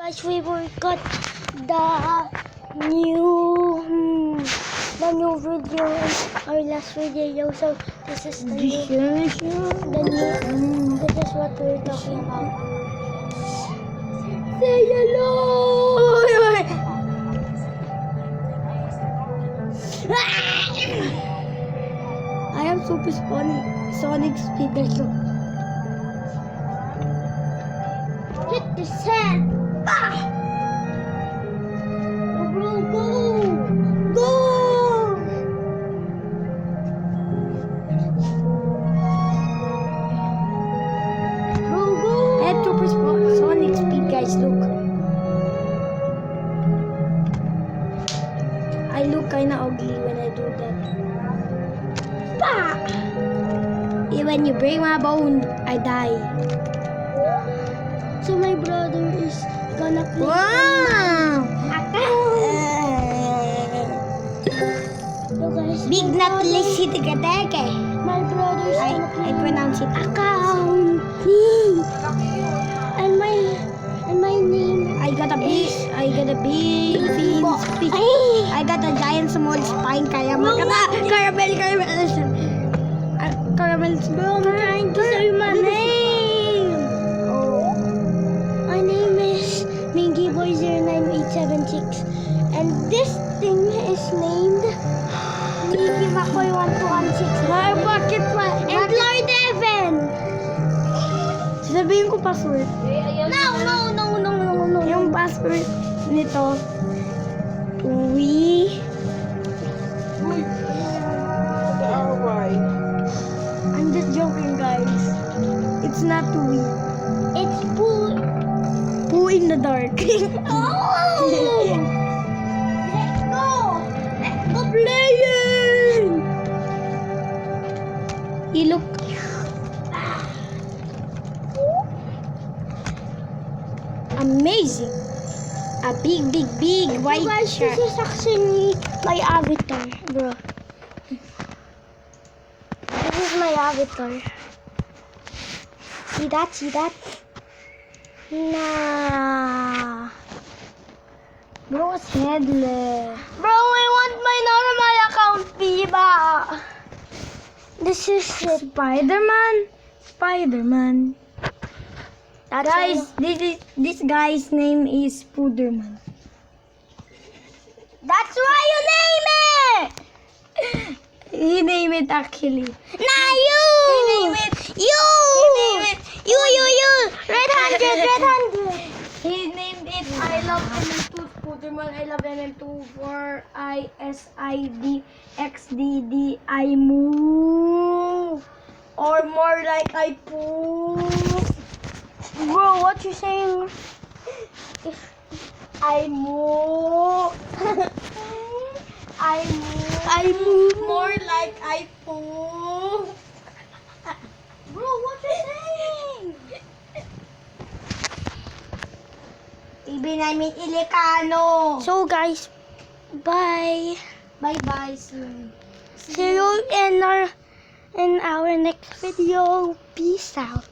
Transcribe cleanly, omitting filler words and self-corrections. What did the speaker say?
Guys, we will cut the new video in our last video. So this is the new. This is what we're talking about. Say hello. I am super Sonic speed. Hit the sand. Ah! Bro, go! Go! Bro, go! I have super Sonic speed, guys. Look. I look kinda ugly when I do that. Bah! When you break my bone, I die. So my brother is gonna play. Wow! So guys, Big not lazy to get my brother is gonna play. I pronounce it Account. And my name. I got a big fin. I got a giant small spine kaya caramel. Caramel. Bro, I'm trying to say my name. My name is MingyBoy09876, and this thing is named Mickey Makoy 1216. And Lord Evan. Sabihin ko password. No. Yung password nito, I'm just joking, guys. It's not we. It's Pooh. Poo in the dark. Oh! Let's go playing. You look. Amazing. A big white Guys, shark. this is actually my avatar, bro. This is my avatar. See that? Nah. Bro's headless. Bro, I want my normal account, diba? This is it. Spider-Man. That's Guys, this guy's name is Puderman. That's why you name it! He named it actually. Nah, you! He named it. You! You! Red handed! He named it I love MM2 Puderman. I love MM2 for ISIDXDD. I move. Or more like I poop. Bro, what you saying? I move. I move more like I poop. Bro, what you saying? Even I mean Ilocano. So guys, bye. Bye-bye. See you in our next video. Peace out.